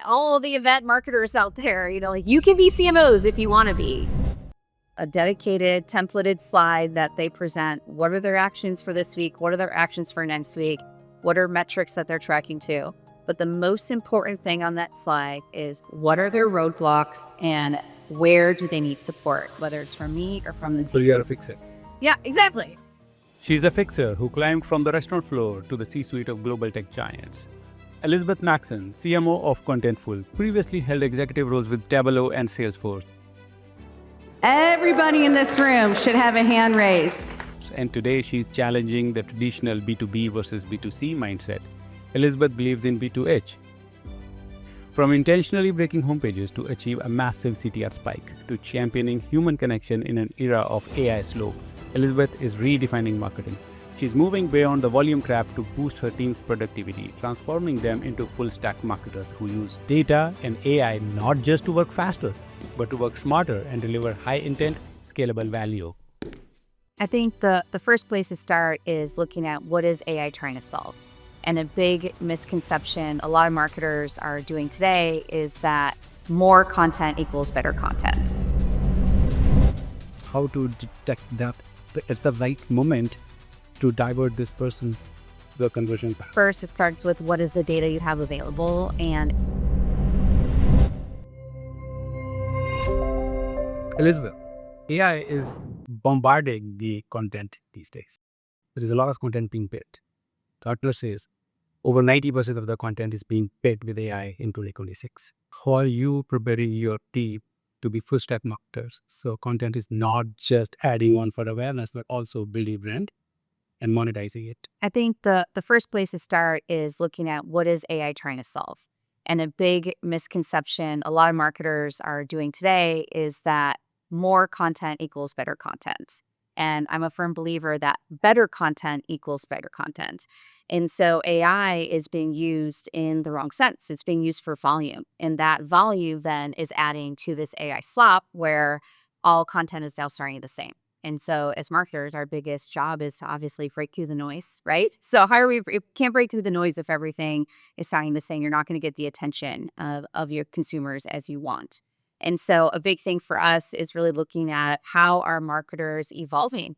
all the event marketers out there, like you can be CMOs if you want to be. A dedicated templated slide that they present. What are their actions for this week? What are their actions for next week? What are metrics that they're tracking to? But the most important thing on that slide is what are their roadblocks and where do they need support, whether it's from me or from the team. So you're a fixer. Yeah, exactly. She's a fixer who climbed from the restaurant floor to the C-suite of global tech giants. Elizabeth Maxson, CMO of Contentful, previously held executive roles with Tableau and Salesforce. Everybody in this room should have a hand raised. And today she's challenging the traditional B2B versus B2C mindset. Elizabeth believes in B2H. From intentionally breaking homepages to achieve a massive CTR spike to championing human connection in an era of AI slope, Elizabeth is redefining marketing. She's moving beyond the volume trap to boost her team's productivity, transforming them into full-stack marketers who use data and AI not just to work faster, but to work smarter and deliver high-intent, scalable value. I think the first place to start is looking at what is AI trying to solve. And a big misconception a lot of marketers are doing today is that more content equals better content. How to detect that it's the right moment to divert this person to the conversion path? First, it starts with what is the data you have available, and Elizabeth, AI is bombarding the content these days. There is a lot of content being built. Gartner says over 90% of the content is being built with AI in 2026. How are you preparing your team to be full-stack marketers so content is not just adding on for awareness, but also building brand and monetizing it? I think the first place to start is looking at what is AI trying to solve. And a big misconception a lot of marketers are doing today is that more content equals better content. And I'm a firm believer that better content equals better content. And so AI is being used in the wrong sense. It's being used for volume. And that volume then is adding to this AI slop where all content is now starting the same. And so as marketers, our biggest job is to obviously break through the noise, right? So how are we can't break through the noise if everything is sounding the same. You're not going to get the attention of your consumers as you want. And so a big thing for us is really looking at how are marketers evolving.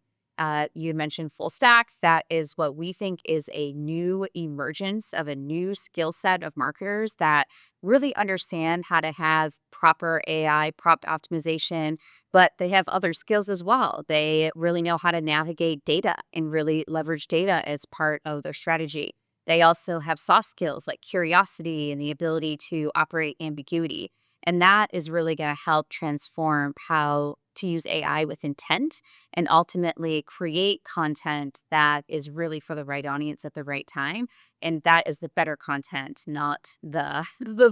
You mentioned full stack. That is what we think is a new emergence of a new skill set of marketers that really understand how to have proper AI, prompt optimization, but they have other skills as well. They really know how to navigate data and really leverage data as part of their strategy. They also have soft skills like curiosity and the ability to operate ambiguity. And that is really going to help transform how to use AI with intent and ultimately create content that is really for the right audience at the right time. And that is the better content, not the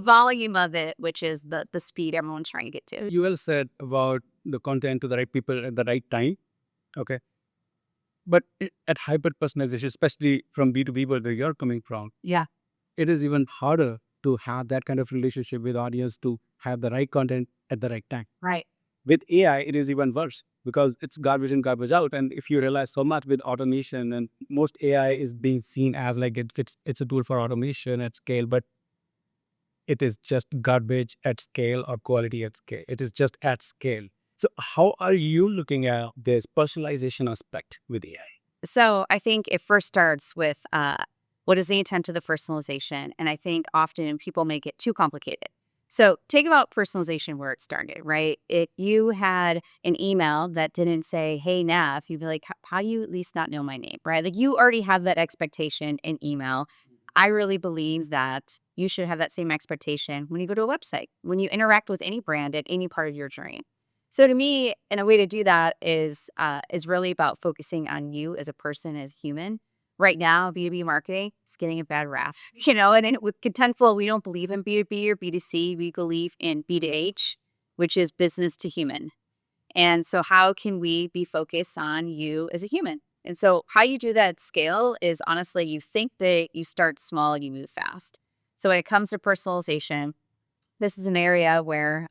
volume of it, which is the speed everyone's trying to get to. You well said about the content to the right people at the right time. Okay. But at hyper personalization, especially from B2B where you're coming from, Yeah. it is even harder to have that kind of relationship with audience to have the right content at the right time. Right. With AI, it is even worse because it's garbage in, garbage out. And if you realize so much with automation, and most AI is being seen as like it's a tool for automation at scale, but it is just garbage at scale or quality at scale. It is just at scale. So how are you looking at this personalization aspect with AI? So I think it first starts with what is the intent of the personalization? And I think often people make it too complicated. So think about personalization where it started, right? If you had an email that didn't say, hey, Nav, you'd be like, how do you at least not know my name, right? Like you already have that expectation in email. I really believe that you should have that same expectation when you go to a website, when you interact with any brand at any part of your journey. So to me, and a way to do that is really about focusing on you as a person, as human. Right now, B2B marketing is getting a bad rap, and with Contentful, we don't believe in B2B or B2C. We believe in B2H, which is business to human. And so how can we be focused on you as a human? And so how you do that at scale is honestly, you think that you start small, you move fast. So when it comes to personalization, this is an area where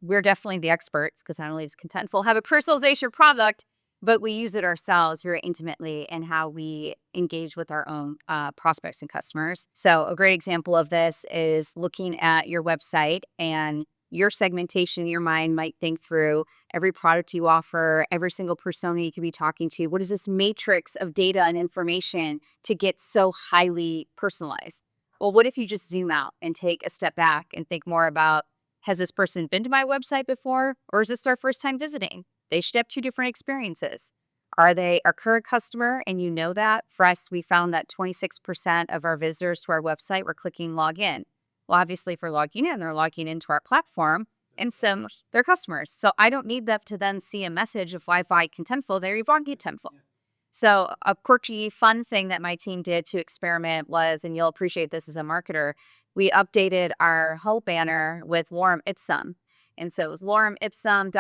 we're definitely the experts because not only does Contentful have a personalization product, but we use it ourselves very intimately in how we engage with our own prospects and customers. So a great example of this is looking at your website, and your segmentation in your mind might think through every product you offer, every single persona you could be talking to. What is this matrix of data and information to get so highly personalized? Well, what if you just zoom out and take a step back and think more about, has this person been to my website before, or is this their first time visiting? They should have two different experiences. Are they our current customer? And you know that. For us, we found that 26% of our visitors to our website were clicking login. Well, obviously, if they're logging in, they're logging into our platform, and some they're customers. So I don't need them to then see a message of Wi-Fi Contentful. They already bought Contentful. So a quirky, fun thing that my team did to experiment was, and you'll appreciate this as a marketer, we updated our whole banner with Lorem Ipsum. And so it was Lorem Ipsum, ...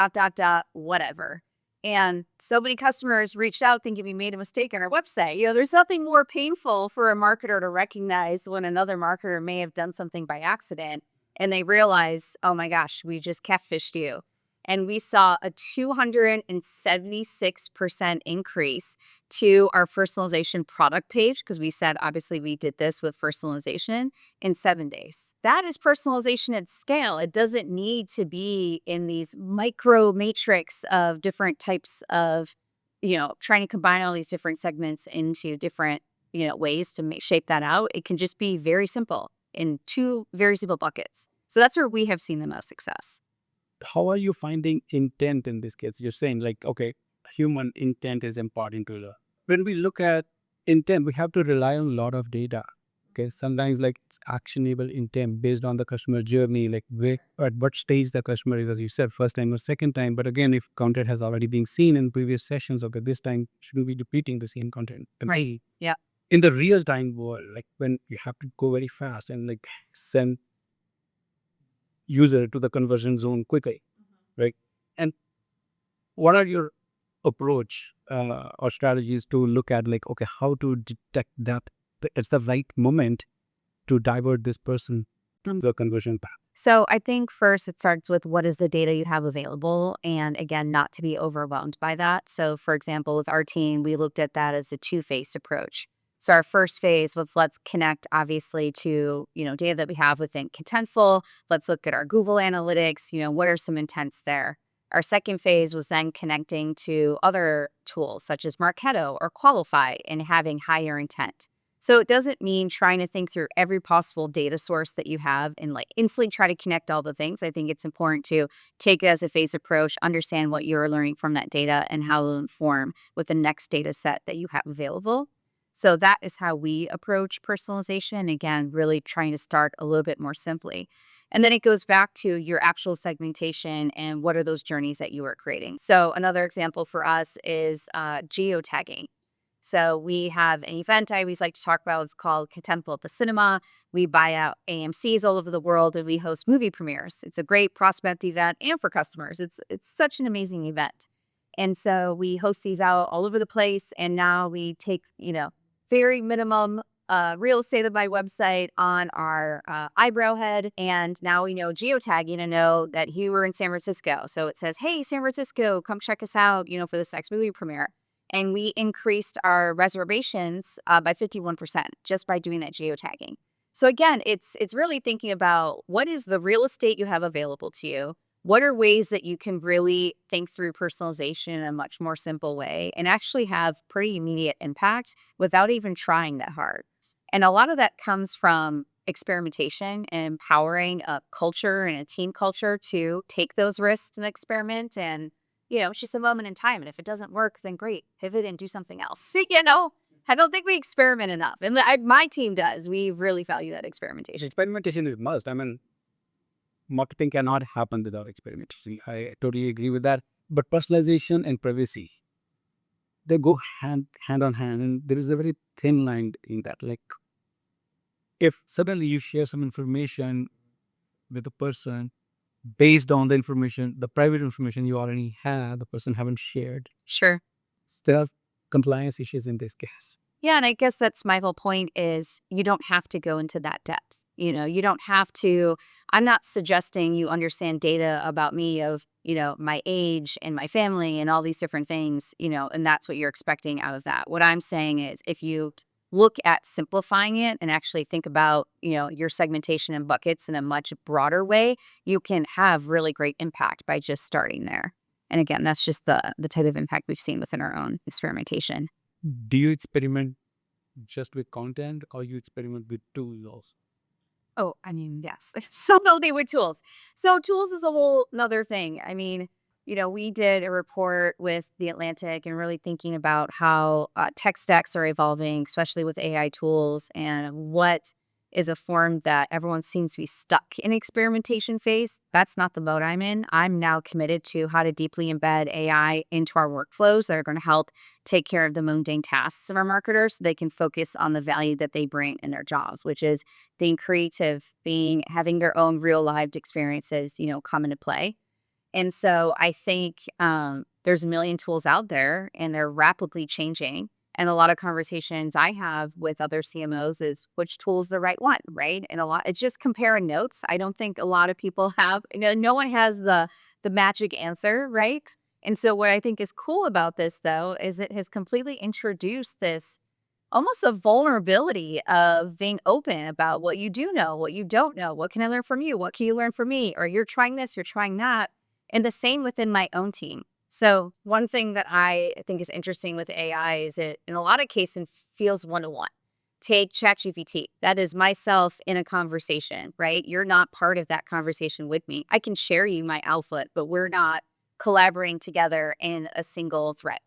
whatever. And so many customers reached out thinking we made a mistake on our website. There's nothing more painful for a marketer to recognize when another marketer may have done something by accident and they realize, oh my gosh, we just catfished you. And we saw a 276% increase to our personalization product page, because we said, obviously, we did this with personalization in 7 days. That is personalization at scale. It doesn't need to be in these micro matrix of different types of, trying to combine all these different segments into different, ways to shape that out. It can just be very simple in two very simple buckets. So that's where we have seen the most success. How are you finding intent in this case? You're saying okay, human intent is important to learn. When we look at intent, we have to rely on a lot of data. Okay, sometimes it's actionable intent based on the customer journey, where at what stage the customer is, as you said, first time or second time. But again, if content has already been seen in previous sessions, okay, this time shouldn't be repeating the same content. Right. Yeah. In the real time world, when you have to go very fast and send user to the conversion zone quickly, right? And what are your approach or strategies to look at okay, how to detect that it's the right moment to divert this person from the conversion path? So I think first it starts with what is the data you have available, and again, not to be overwhelmed by that. So for example, with our team, we looked at that as a two-phased approach. So our first phase was, let's connect obviously to, data that we have within Contentful. Let's look at our Google Analytics, what are some intents there? Our second phase was then connecting to other tools such as Marketo or Qualify and having higher intent. So it doesn't mean trying to think through every possible data source that you have and instantly try to connect all the things. I think it's important to take it as a phased approach, understand what you're learning from that data and how it will inform with the next data set that you have available. So that is how we approach personalization. Again, really trying to start a little bit more simply. And then it goes back to your actual segmentation and what are those journeys that you are creating. So another example for us is geotagging. So we have an event I always like to talk about. It's called Contentful at the Cinema. We buy out AMCs all over the world and we host movie premieres. It's a great prospect event and for customers. It's such an amazing event. And so we host these out all over the place. And now we take, very minimum real estate of my website on our eyebrow head. And now we know geotagging to know that we were in San Francisco. So it says, hey, San Francisco, come check us out, for this next movie premiere. And we increased our reservations by 51% just by doing that geotagging. So again, it's really thinking about what is the real estate you have available to you. What are ways that you can really think through personalization in a much more simple way and actually have pretty immediate impact without even trying that hard? And a lot of that comes from experimentation and empowering a culture and a team culture to take those risks and experiment. And, it's just a moment in time. And if it doesn't work, then great, pivot and do something else. I don't think we experiment enough. And my team does. We really value that experimentation. Experimentation is must. Marketing cannot happen without experimentation. I totally agree with that. But personalization and privacy, they go hand on hand. And there is a very thin line in that. If suddenly you share some information with a person based on the information, the private information you already have, the person haven't shared. Sure. There are compliance issues in this case. Yeah, and I guess that's my whole point is you don't have to go into that depth. You don't have to, I'm not suggesting you understand data about me of, my age and my family and all these different things, and that's what you're expecting out of that. What I'm saying is if you look at simplifying it and actually think about, your segmentation and buckets in a much broader way, you can have really great impact by just starting there. And again, that's just the type of impact we've seen within our own experimentation. Do you experiment just with content or you experiment with tools also? Oh, I mean, yes. So no, they were tools. So tools is a whole nother thing. I mean, we did a report with The Atlantic and really thinking about how tech stacks are evolving, especially with AI tools, and what is a form that everyone seems to be stuck in experimentation phase. That's not the mode I'm in. I'm now committed to how to deeply embed AI into our workflows that are going to help take care of the mundane tasks of our marketers so they can focus on the value that they bring in their jobs, which is being creative, having their own real lived experiences, come into play. And so I think there's a million tools out there and they're rapidly changing. And a lot of conversations I have with other CMOs is which tool is the right one, right? And it's just comparing notes. I don't think a lot of people have, no one has the magic answer, right? And so what I think is cool about this though is it has completely introduced this almost a vulnerability of being open about what you do know, what you don't know, what can I learn from you, what can you learn from me, or you're trying this, you're trying that. And the same within my own team. So one thing that I think is interesting with AI is it, in a lot of cases, feels one-to-one. Take ChatGPT. That is myself in a conversation, right? You're not part of that conversation with me. I can share you my output, but we're not collaborating together in a single thread.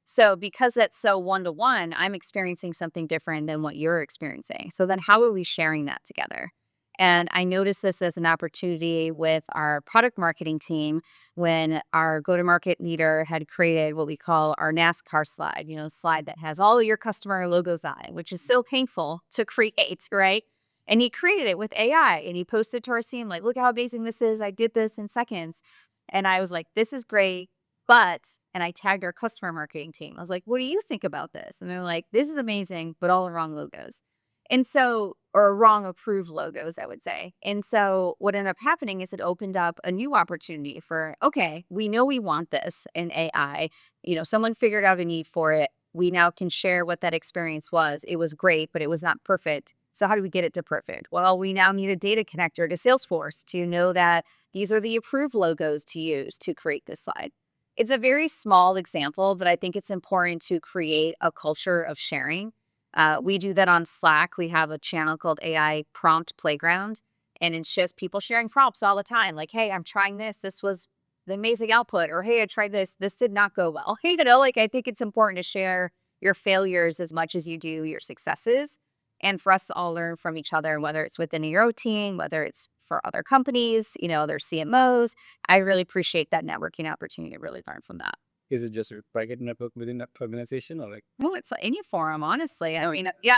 So because that's so one-to-one, I'm experiencing something different than what you're experiencing. So then how are we sharing that together? And I noticed this as an opportunity with our product marketing team when our go-to-market leader had created what we call our NASCAR slide, slide that has all of your customer logos on it, which is so painful to create, right? And he created it with AI and he posted to our team, like, look how amazing this is. I did this in seconds. And I was like, this is great. And I tagged our customer marketing team. I was like, what do you think about this? And they're like, this is amazing, but all the wrong logos. And so, or wrong approved logos, I would say. And so what ended up happening is it opened up a new opportunity for, okay, we know we want this in AI. Someone figured out a need for it. We now can share what that experience was. It was great, but it was not perfect. So how do we get it to perfect? Well, we now need a data connector to Salesforce to know that these are the approved logos to use to create this slide. It's a very small example, but I think it's important to create a culture of sharing. We do that on Slack. We have a channel called AI Prompt Playground, and it's just people sharing prompts all the time. Like, hey, I'm trying this. This was the amazing output. Or, hey, I tried this. This did not go well. I think it's important to share your failures as much as you do your successes, and for us to all learn from each other, whether it's within your own team, whether it's for other companies, other CMOs. I really appreciate that networking opportunity to really learn from that. Is it just a private network within that organization or like? No, it's like any forum, honestly. I mean, yeah.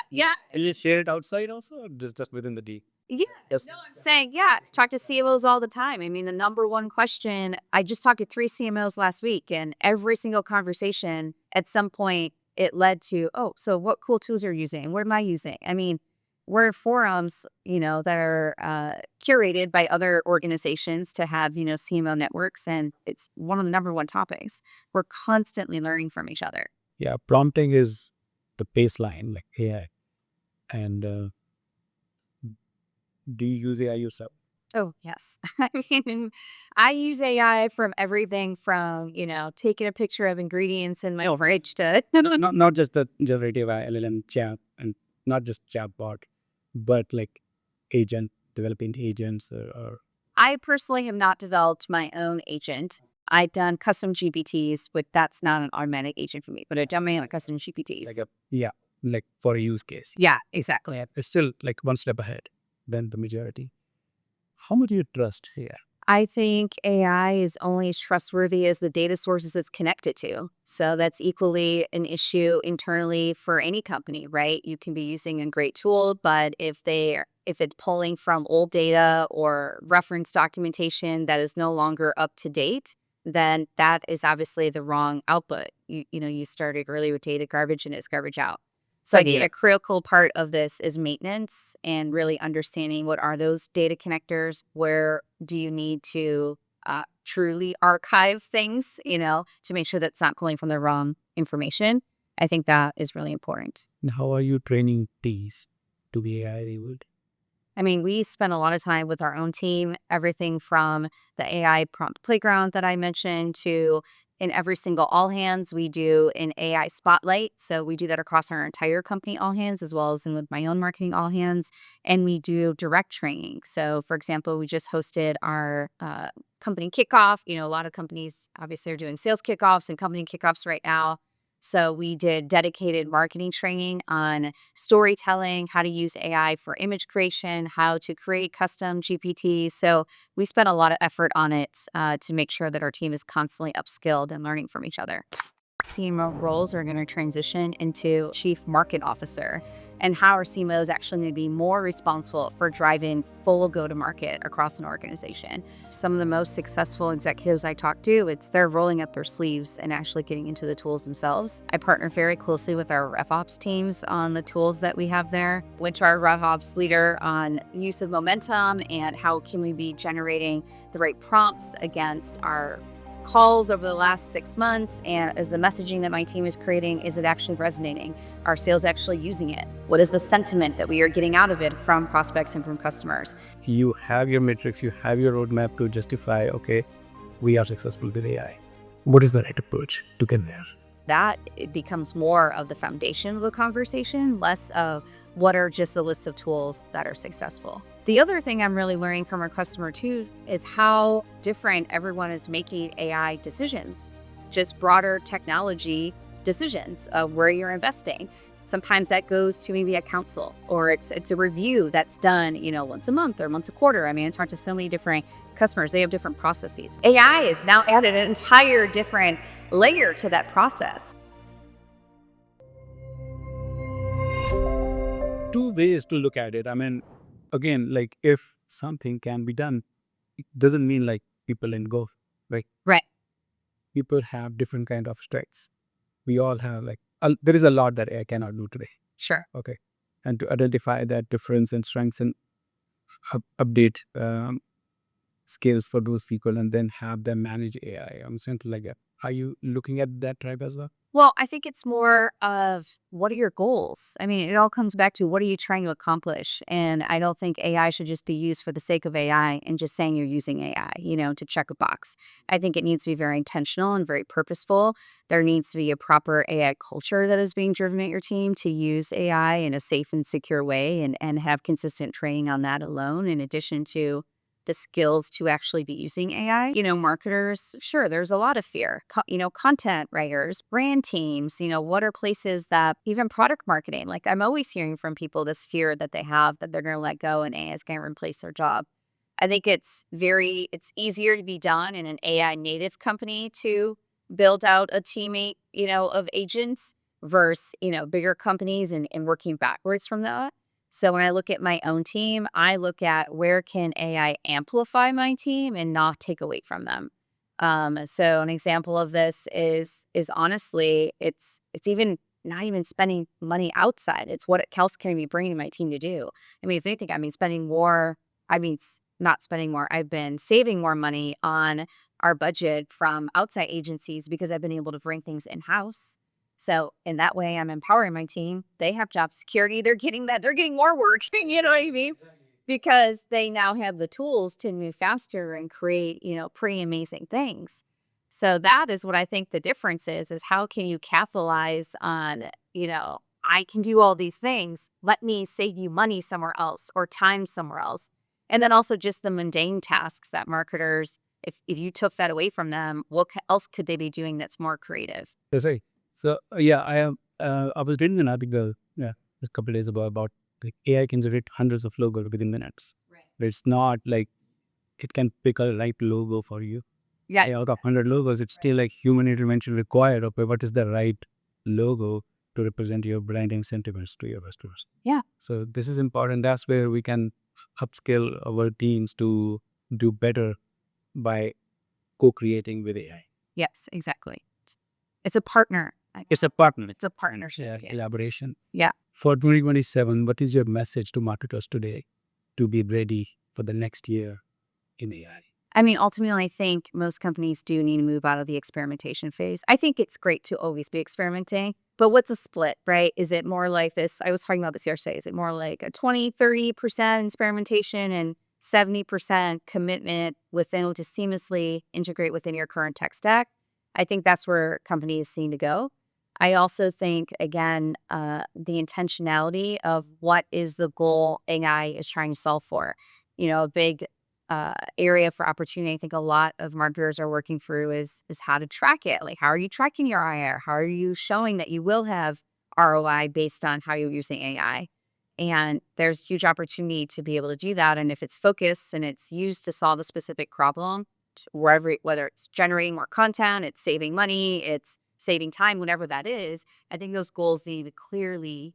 Will you share it outside also or just within the D? Yeah. Yes. No, I'm saying, yeah, talk to CMOs all the time. I mean, the number one question, I just talked to 3 CMOs last week, and every single conversation at some point it led to, oh, so what cool tools are you using? What am I using? I mean, we're in forums, that are curated by other organizations to have, CMO networks, and it's one of the number one topics. We're constantly learning from each other. Yeah, prompting is the baseline, like AI. And do you use AI yourself? Oh, yes. I mean, I use AI from everything from, taking a picture of ingredients in my fridge to Not just the generative AI, LLM chat, and not just chatbot, but like developing agents or I personally have not developed my own agent. I've done custom GPTs, but that's not an automatic agent for me, but I've done my own custom GPTs. like for a use case. Yeah, exactly. It's still like one step ahead than the majority. How much do you trust here? I think AI is only as trustworthy as the data sources it's connected to. So that's equally an issue internally for any company, right? You can be using a great tool, but if it's pulling from old data or reference documentation that is no longer up to date, then that is obviously the wrong output. You started earlier with data garbage and it's garbage out. So I think a critical part of this is maintenance and really understanding what are those data connectors, where do you need to truly archive things, to make sure that's not pulling from the wrong information. I think that is really important. And how are you training teams to be AI-enabled? I mean, we spend a lot of time with our own team, everything from the AI prompt playground that I mentioned to in every single all hands, we do an AI spotlight. So we do that across our entire company all hands, as well as in with my own marketing all hands. And we do direct training. So, for example, we just hosted our company kickoff. A lot of companies obviously are doing sales kickoffs and company kickoffs right now. So we did dedicated marketing training on storytelling, how to use AI for image creation, how to create custom GPTs. So we spent a lot of effort on it to make sure that our team is constantly upskilled and learning from each other. CMO roles are going to transition into Chief Market Officer, and how our CMO is actually going to be more responsible for driving full go-to-market across an organization. Some of the most successful executives I talk to, they're rolling up their sleeves and actually getting into the tools themselves. I partner very closely with our RevOps teams on the tools that we have there. Went to our RevOps leader on use of momentum and how can we be generating the right prompts against our calls over the last 6 months, and is the messaging that my team is creating, is it actually resonating? Are sales actually using it? What is the sentiment that we are getting out of it from prospects and from customers? You have your metrics, you have your roadmap to justify, okay, we are successful with AI. What is the right approach to get there? That it becomes more of the foundation of the conversation, less of what are just a list of tools that are successful. The other thing I'm really learning from our customer too is how different everyone is making AI decisions, just broader technology decisions of where you're investing. Sometimes that goes to maybe a council, or it's a review that's done, once a month or once a quarter. I mean, I talk to so many different customers, they have different processes. AI has now added an entire different layer to that process. Two ways to look at it. I mean, again, like if something can be done, it doesn't mean like people in go, right? Right. People have different kind of strengths. We all have there is a lot that AI cannot do today. Sure. Okay. And to identify that difference and strengths and update skills for those people and then have them manage AI. I'm saying like that. Are you looking at that tribe as well? Well, I think it's more of what are your goals? I mean, it all comes back to what are you trying to accomplish? And I don't think AI should just be used for the sake of AI and just saying you're using AI, to check a box. I think it needs to be very intentional and very purposeful. There needs to be a proper AI culture that is being driven at your team to use AI in a safe and secure way, and have consistent training on that alone, in addition to the skills to actually be using AI. Marketers, sure, there's a lot of fear. Content writers, brand teams, what are places that even product marketing, like I'm always hearing from people this fear that they have that they're going to let go and AI is going to replace their job. I think it's easier to be done in an AI native company to build out a teammate, of agents versus, bigger companies and working backwards from that. So when I look at my own team, I look at where can AI amplify my team and not take away from them. So an example of this is honestly, it's even not even spending money outside. It's what else can I be bringing my team to do? I mean, if anything, spending more. Not spending more. I've been saving more money on our budget from outside agencies because I've been able to bring things in-house. So in that way, I'm empowering my team. They have job security. They're getting more work. You know what I mean? Because they now have the tools to move faster and create, pretty amazing things. So that is what I think the difference is how can you capitalize on, I can do all these things. Let me save you money somewhere else or time somewhere else. And then also just the mundane tasks that marketers, if you took that away from them, what else could they be doing that's more creative? That's right. So yeah, I was reading an article just a couple of days ago about like AI can generate hundreds of logos within minutes. Right. But it's not like it can pick a right logo for you. Yeah. Out of 100 logos, it's still like human intervention required. Okay, what is the right logo to represent your branding sentiments to your customers? Yeah. So this is important. That's where we can upskill our teams to do better by co-creating with AI. Yes, exactly. It's a partner. It's a partner. It's a partnership. Yeah, collaboration. Yeah. For 2027, what is your message to marketers today to be ready for the next year in AI? I mean, ultimately, I think most companies do need to move out of the experimentation phase. I think it's great to always be experimenting, but what's a split, right? Is it more like this? I was talking about this yesterday. Is it more like a 20-30% experimentation and 70% commitment within to seamlessly integrate within your current tech stack? I think that's where companies seem to go. I also think, again, the intentionality of what is the goal AI is trying to solve for. A big area for opportunity I think a lot of marketers are working through is how to track it. Like, how are you tracking your IR? How are you showing that you will have ROI based on how you're using AI? And there's huge opportunity to be able to do that. And if it's focused and it's used to solve a specific problem, whether it's generating more content, it's saving money, it's saving time, whatever that is, I think those goals need to be clearly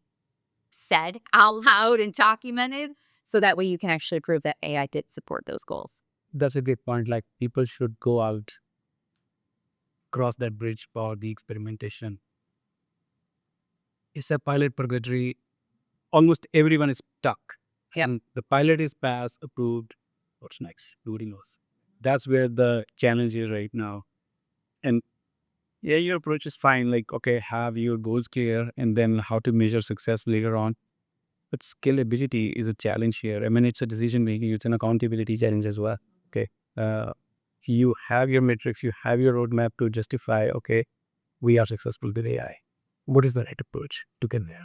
said out loud and documented so that way you can actually prove that AI did support those goals. That's a great point. Like, people should go out, cross that bridge for the experimentation. It's a pilot purgatory. Almost everyone is stuck. Yep. And the pilot is passed, approved. What's next? Nobody knows. That's where the challenge is right now. And yeah, your approach is fine. Like, okay, have your goals clear and then how to measure success later on. But scalability is a challenge here. I mean, it's a decision making, it's an accountability challenge as well. Okay. You have your metrics, you have your roadmap to justify, okay, we are successful with AI. What is the right approach to get there?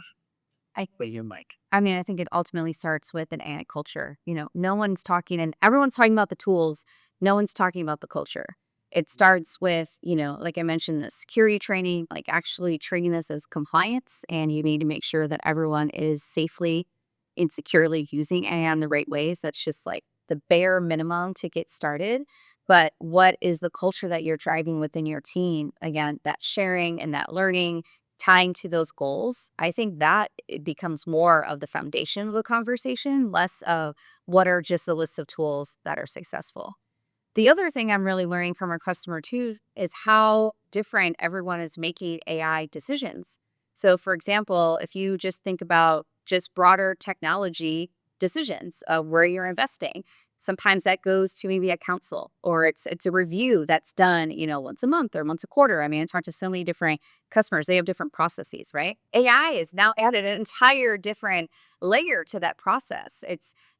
I think it ultimately starts with an AI culture. No one's talking, and everyone's talking about the tools. No one's talking about the culture. It starts with, like I mentioned, the security training, like actually treating this as compliance. And you need to make sure that everyone is safely and securely using AI in the right ways. That's just like the bare minimum to get started. But what is the culture that you're driving within your team? Again, that sharing and that learning, tying to those goals, I think that it becomes more of the foundation of the conversation, less of what are just a list of tools that are successful. The other thing I'm really learning from our customer too is how different everyone is making AI decisions. So for example, if you just think about just broader technology decisions of where you're investing, sometimes that goes to maybe a council or it's a review that's done, once a month or once a quarter. I mean, I talked to so many different customers. They have different processes, right? AI is now added an entire different layer to that process.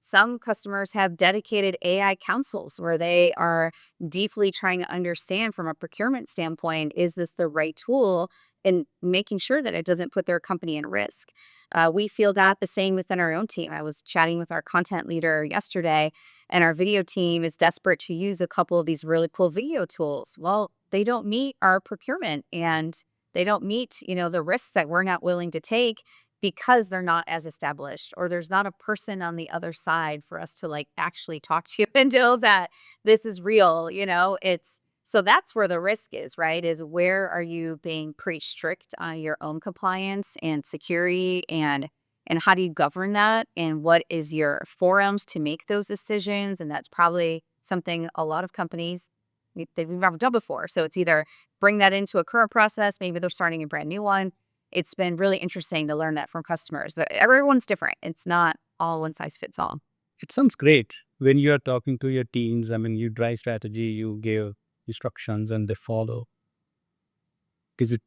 Some customers have dedicated AI councils where they are deeply trying to understand from a procurement standpoint, is this the right tool, and making sure that it doesn't put their company in risk. We feel that the same within our own team. I was chatting with our content leader yesterday, and our video team is desperate to use a couple of these really cool video tools. Well, they don't meet our procurement and they don't meet, the risks that we're not willing to take because they're not as established, or there's not a person on the other side for us to like actually talk to and know that this is real. So that's where the risk is, right? Is where are you being pretty strict on your own compliance and security, and how do you govern that, and what is your forums to make those decisions? And that's probably something a lot of companies they've never done before. So it's either bring that into a current process, maybe they're starting a brand new one. It's been really interesting to learn that from customers. That everyone's different. It's not all one size fits all. It sounds great when you are talking to your teams. I mean, you drive strategy, you give instructions, and they follow. Is it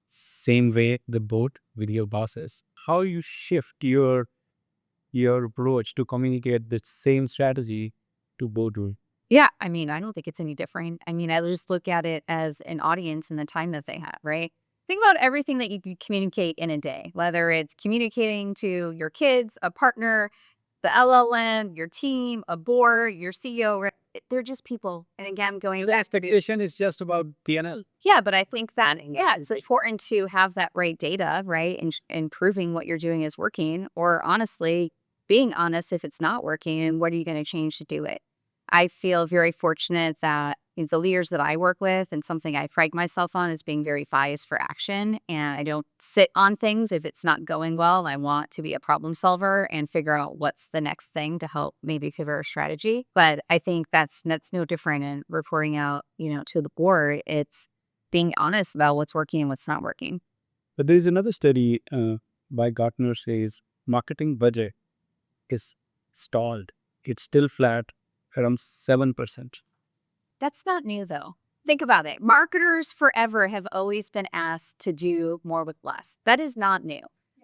same way the boat with your bosses? How you shift your approach to communicate the same strategy to boardroom? Yeah, I don't think it's any different. I just look at it as an audience and the time that they have, right? Think about everything that you can communicate in a day, whether it's communicating to your kids, a partner, the LLM, your team, a board, your CEO. Right? They're just people. And again, The expectation is just about PNL. Yeah, but I think that, it's important to have that right data, right? And proving what you're doing is working, or honestly, being honest if it's not working, and what are you going to change to do it? I feel very fortunate that the leaders that I work with, and something I pride myself on, is being very biased for action. And I don't sit on things if it's not going well. I want to be a problem solver and figure out what's the next thing to help maybe pivot a strategy. But I think that's no different in reporting out, to the board. It's being honest about what's working and what's not working. But there is another study by Gartner says marketing budget is stalled. It's still flat, around 7%. That's not new, though. Think about it. Marketers forever have always been asked to do more with less. That is not new.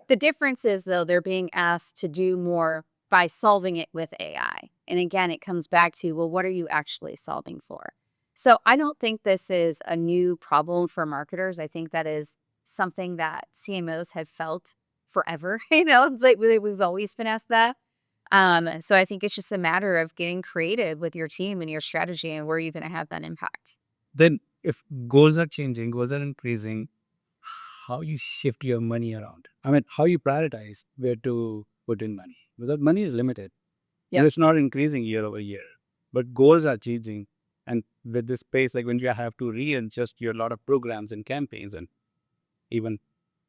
The difference is, though, they're being asked to do more by solving it with AI. And again, it comes back to, well, what are you actually solving for? So I don't think this is a new problem for marketers. I think that is something that CMOs have felt forever. It's like we've always been asked that. So I think it's just a matter of getting creative with your team and your strategy and where you're going to have that impact. Then, if goals are changing, goals are increasing, how you shift your money around? I mean, how you prioritize where to put in money? Because money is limited. Yep. It's not increasing year over year, but goals are changing. And with this space, like when you have to readjust your lot of programs and campaigns and even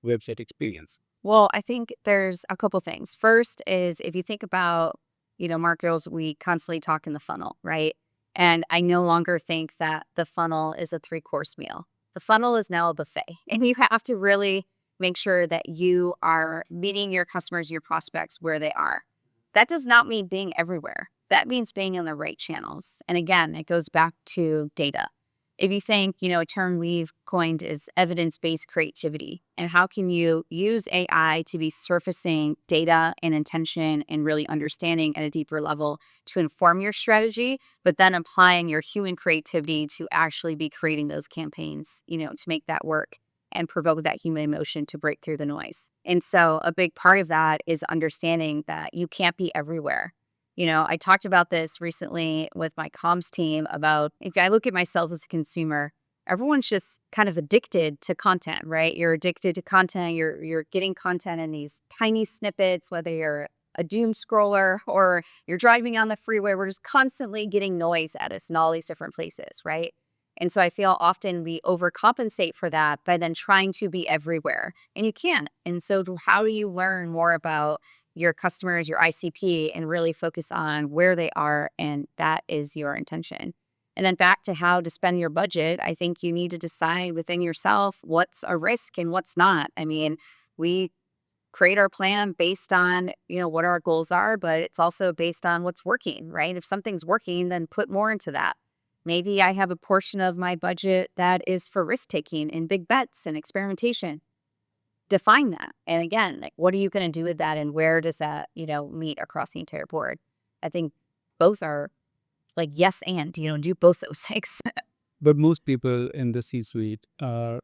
website experience. Well, I think there's a couple things. First is if you think about, marketers, we constantly talk in the funnel, right? And I no longer think that the funnel is a 3-course meal. The funnel is now a buffet. And you have to really make sure that you are meeting your customers, your prospects where they are. That does not mean being everywhere. That means being in the right channels. And again, it goes back to data. If you think, a term we've coined is evidence-based creativity, and how can you use AI to be surfacing data and intention and really understanding at a deeper level to inform your strategy, but then applying your human creativity to actually be creating those campaigns, to make that work and provoke that human emotion to break through the noise. And so a big part of that is understanding that you can't be everywhere. I talked about this recently with my comms team about if I look at myself as a consumer, everyone's just kind of addicted to content, right? You're addicted to content. You're getting content in these tiny snippets, whether you're a doom scroller or you're driving on the freeway. We're just constantly getting noise at us in all these different places, right? And so I feel often we overcompensate for that by then trying to be everywhere, and you can't. And so how do you learn more about your customers, your ICP, and really focus on where they are, and that is your intention. And then back to how to spend your budget, I think you need to decide within yourself what's a risk and what's not. I mean, we create our plan based on, what our goals are, but it's also based on what's working, right? If something's working, then put more into that. Maybe I have a portion of my budget that is for risk taking and big bets and experimentation. Define that. And again, like, what are you going to do with that, and where does that, meet across the entire board? I think both are like yes and, do both those things. But most people in the C-suite are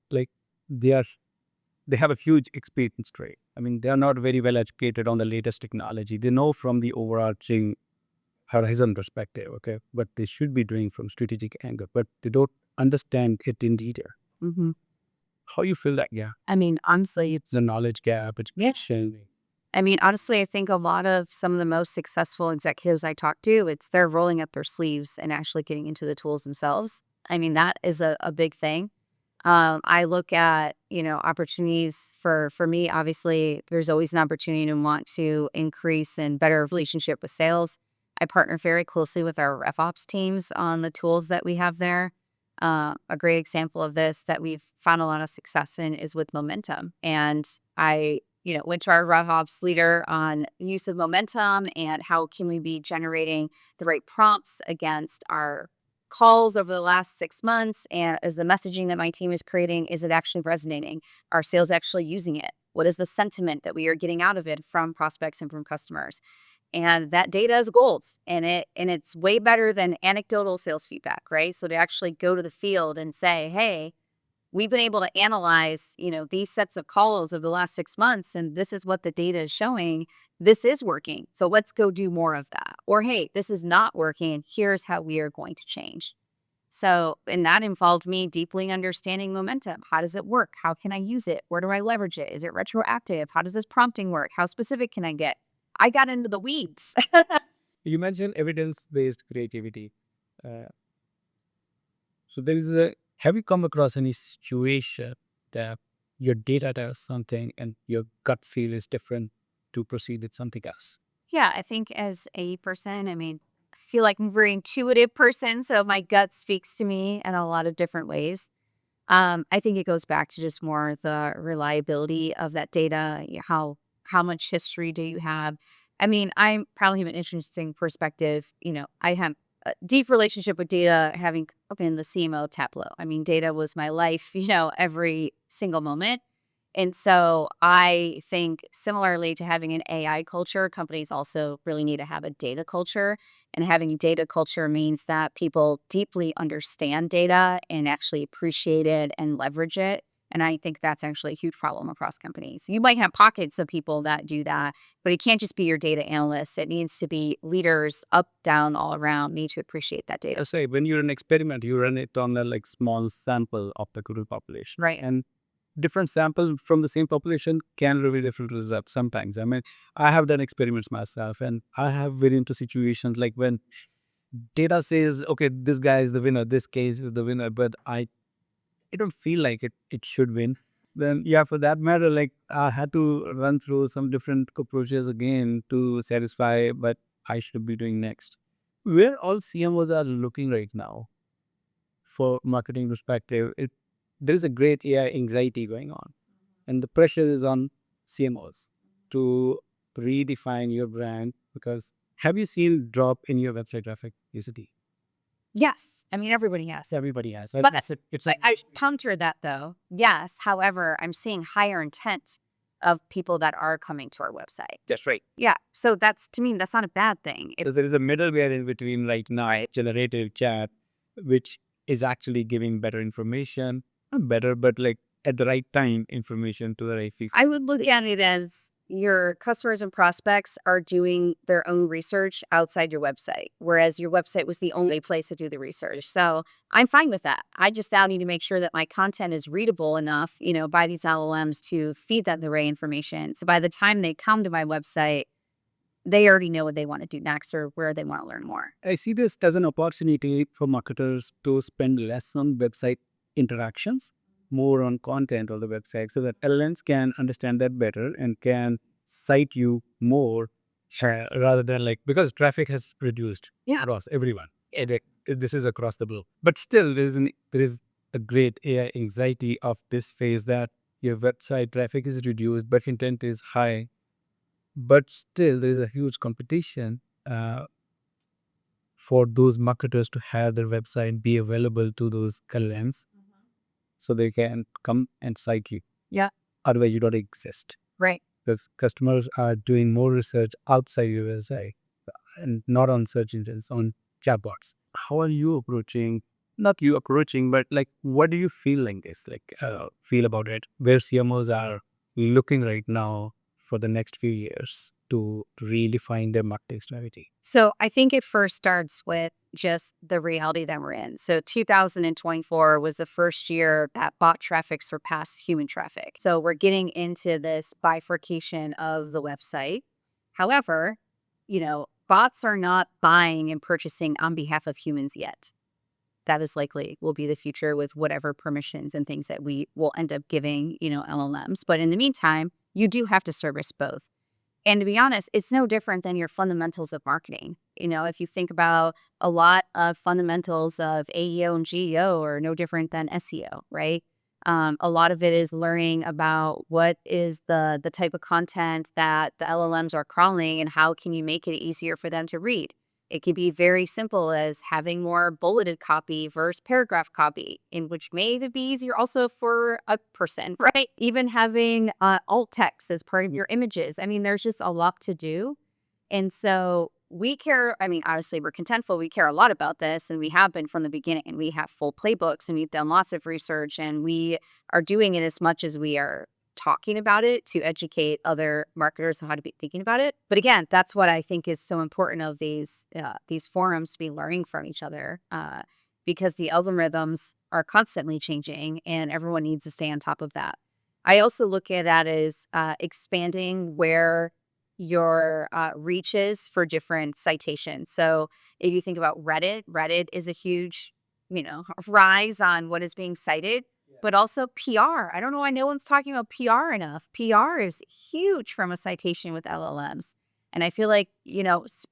like, they have a huge experience trait. I mean, they are not very well educated on the latest technology. They know from the overarching horizon perspective, okay, but they should be doing from strategic angle, but they don't understand it in detail. Mm-hmm. How you feel that gap? I mean, honestly, It's a knowledge gap. Education. I think a lot of some of the most successful executives I talk to, they're rolling up their sleeves and actually getting into the tools themselves. I mean, that is a big thing. I look at, opportunities for me. Obviously, there's always an opportunity to want to increase and better relationship with sales. I partner very closely with our RevOps teams on the tools that we have there. A great example of this that we've found a lot of success in is with Momentum. And I, went to our RevOps leader on use of Momentum and how can we be generating the right prompts against our calls over the last 6 months, and is the messaging that my team is creating, is it actually resonating? Are sales actually using it? What is the sentiment that we are getting out of it from prospects and from customers? And that data is gold, and it's way better than anecdotal sales feedback, right? So to actually go to the field and say, hey, we've been able to analyze, these sets of calls of the last 6 months, and this is what the data is showing. This is working. So let's go do more of that. Or, hey, this is not working. Here's how we are going to change. So, and that involved me deeply understanding Momentum. How does it work? How can I use it? Where do I leverage it? Is it retroactive? How does this prompting work? How specific can I get? I got into the weeds. You mentioned evidence-based creativity. So have you come across any situation that your data does something and your gut feel is different to proceed with something else? Yeah, I think as a person, I feel like I'm a very intuitive person. So my gut speaks to me in a lot of different ways. I think it goes back to just more the reliability of that data. How much history do you have? I mean, I probably have an interesting perspective. I have a deep relationship with data, having been the CMO Tableau. I mean, data was my life, every single moment. And so I think similarly to having an AI culture, companies also really need to have a data culture. And having a data culture means that people deeply understand data and actually appreciate it and leverage it. And I think that's actually a huge problem across companies. You might have pockets of people that do that, but it can't just be your data analysts. It needs to be leaders up, down, all around need to appreciate that data. Say when you're an experiment, you run it on a like small sample of the total population, Right. and different samples from the same population can reveal different results sometimes. I mean, I have done experiments myself, and I have been into situations like when data says, okay, this guy is the winner, this case is the winner, but I don't feel like it should win. Then yeah, for that matter, like I had to run through some different approaches again to satisfy what I should be doing next. Where all CMOs are looking right now for marketing perspective, there is a great AI anxiety going on, and the pressure is on CMOs to redefine your brand. Because have you seen drop in your website traffic recently? Yes. I mean, everybody has. Everybody has. But It's I counter that though. Yes. However, I'm seeing higher intent of people that are coming to our website. just right. Yeah. So that's, to me, that's not a bad thing. Because there is a middleware in between right now, generative chat, which is actually giving better information, not better, but like at the right time information to the right people. I would look at it as your customers and prospects are doing their own research outside your website, whereas your website was the only place to do the research. So I'm fine with that. I just now need to make sure that my content is readable enough, by these LLMs to feed them the right information. So by the time they come to my website, they already know what they want to do next or where they want to learn more. I see this as an opportunity for marketers to spend less on website interactions, more on content on the website, so that LLMs can understand that better and can cite you more rather than like, because traffic has reduced Yeah. across everyone. This is across the board. But still, there is a great AI anxiety of this phase that your website traffic is reduced, but intent is high. But still, there is a huge competition for those marketers to have their website be available to those LLMs so they can come and cite you. Yeah. Otherwise, you don't exist. Right. Because customers are doing more research outside your website and not on search engines, on chatbots. How are you approaching, not you approaching, but like, what do you feel like this? Like, feel about it? Where CMOs are looking right now for the next few years to really find their marketing strategy? So I think it first starts with just the reality that we're in. So 2024 was the first year that bot traffic surpassed human traffic. So we're getting into this bifurcation of the website. However, bots are not buying and purchasing on behalf of humans yet. That is likely will be the future with whatever permissions and things that we will end up giving, LLMs. But in the meantime, you do have to service both. And to be honest, it's no different than your fundamentals of marketing. If you think about a lot of fundamentals of AEO and GEO are no different than SEO, right? A lot of it is learning about what is the type of content that the LLMs are crawling and how can you make it easier for them to read. It could be very simple as having more bulleted copy versus paragraph copy, in which may even be easier also for a person, right? Even having alt text as part of your images. I mean, there's just a lot to do. And so we care. I mean, honestly, we're Contentful. We care a lot about this, and we have been from the beginning. And we have full playbooks, and we've done lots of research, and we are doing it as much as we are talking about it to educate other marketers on how to be thinking about it. But again, that's what I think is so important of these forums to be learning from each other, because the algorithms are constantly changing, and everyone needs to stay on top of that. I also look at that as expanding where your reach is for different citations. So if you think about Reddit is a huge, rise on what is being cited, but also PR. I don't know why no one's talking about PR enough. PR is huge from a citation with LLMs. And I feel like,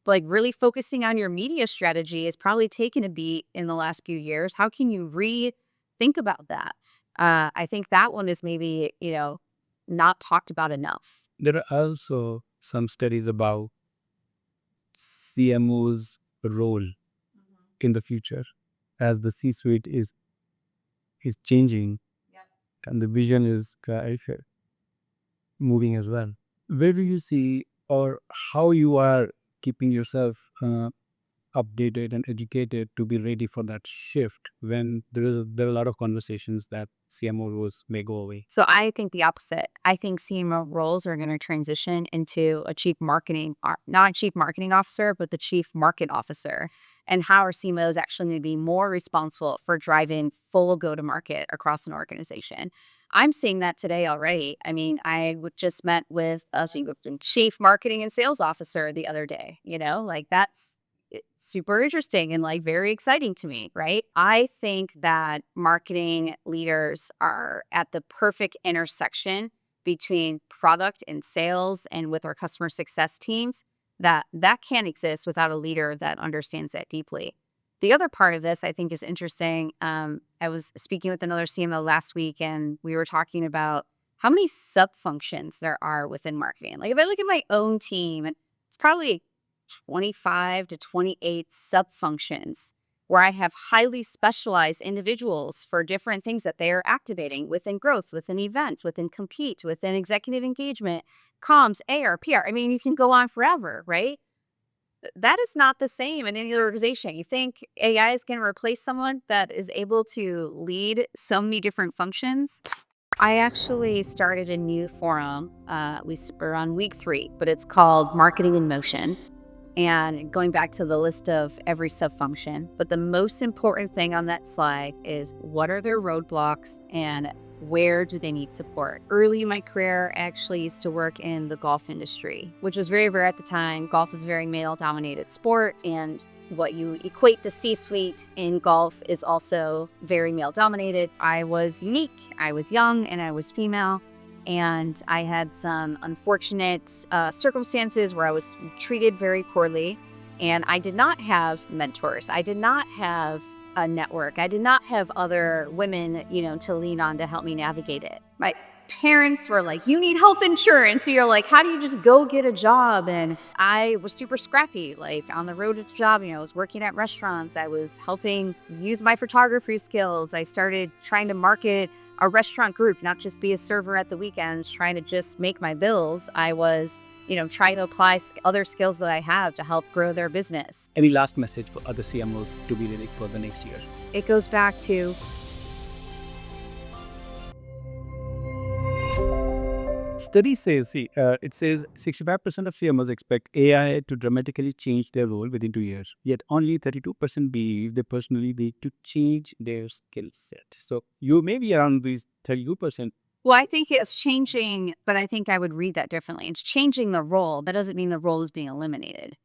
like really focusing on your media strategy has probably taken a beat in the last few years. How can you rethink about that? I think that one is maybe, not talked about enough. There are also some studies about CMO's role in the future as the C-suite is changing and the vision is moving as well. Where do you see or how you are keeping yourself updated and educated to be ready for that shift when there are a lot of conversations that CMO roles may go away? So I think the opposite. I think CMO roles are going to transition into a chief marketing, not chief marketing officer, but the chief market officer. And how our CMOs actually going to be more responsible for driving full go-to-market across an organization. I'm seeing that today already. I mean, just met with a chief marketing and sales officer the other day, like that's super interesting and like very exciting to me, right? I think that marketing leaders are at the perfect intersection between product and sales and with our customer success teams that can't exist without a leader that understands that deeply. The other part of this I think is interesting. I was speaking with another CMO last week and we were talking about how many sub functions there are within marketing. Like if I look at my own team, it's probably 25 to 28 sub functions where I have highly specialized individuals for different things that they are activating within growth, within events, within compete, within executive engagement, comms, AR, PR. I mean, you can go on forever, right? That is not the same in any other organization. You think AI is going to replace someone that is able to lead so many different functions? I actually started a new forum. We're on week 3, but it's called Marketing in Motion. And going back to the list of every sub-function, but the most important thing on that slide is what are their roadblocks and where do they need support? Early in my career, I actually used to work in the golf industry, which was very rare at the time. Golf is a very male-dominated sport, and what you equate the C-suite in golf is also very male-dominated. I was unique, I was young, and I was female. And I had some unfortunate circumstances where I was treated very poorly. And I did not have mentors. I did not have a network. I did not have other women, to lean on to help me navigate it. My parents were like, you need health insurance. So you're like, how do you just go get a job? And I was super scrappy, like on the road to the job. I was working at restaurants. I was helping use my photography skills. I started trying to market a restaurant group, not just be a server at the weekends, trying to just make my bills. I was, trying to apply other skills that I have to help grow their business. Any last message for other CMOs to be ready for the next year? It goes back to Study says, it says 65% of CMOs expect AI to dramatically change their role within 2 years. Yet only 32% believe they personally need to change their skill set. So you may be around these 32%. Well, I think it's changing, but I think I would read that differently. It's changing the role. That doesn't mean the role is being eliminated.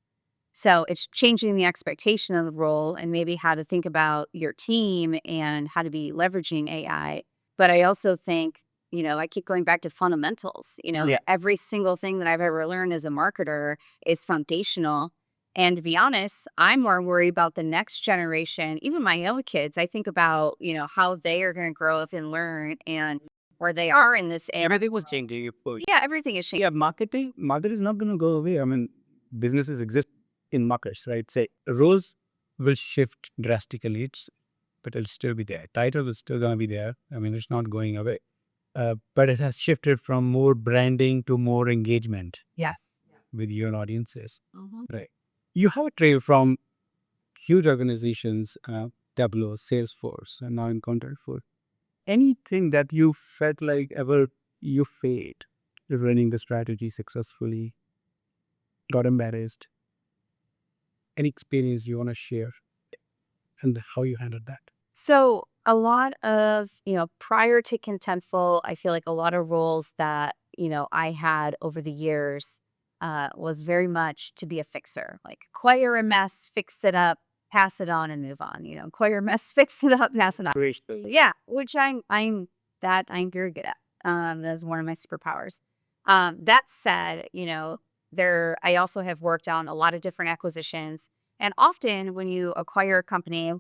So it's changing the expectation of the role and maybe how to think about your team and how to be leveraging AI. But I also think, I keep going back to fundamentals. Every single thing that I've ever learned as a marketer is foundational. And to be honest, I'm more worried about the next generation, even my own kids. I think about, how they are going to grow up and learn and where they are in this area. Everything was changing. Yeah, everything is changing. Yeah, market is not going to go away. I mean, businesses exist in markets, right? Say roles will shift drastically, but it'll still be there. Title is still going to be there. I mean, it's not going away. But it has shifted from more branding to more engagement Yes. with your audiences. Right. You have a trail from huge organizations, Tableau, Salesforce, and now in Contentful. Anything that you felt like ever you failed running the strategy successfully, got embarrassed? Any experience you want to share and how you handled that? So a lot of, prior to Contentful, I feel like a lot of roles that, I had over the years was very much to be a fixer, like acquire a mess, fix it up, pass it on and move on, acquire a mess, fix it up, pass it on. Yeah, which I'm very good at. That's one of my superpowers. That said, I also have worked on a lot of different acquisitions. And often when you acquire a company,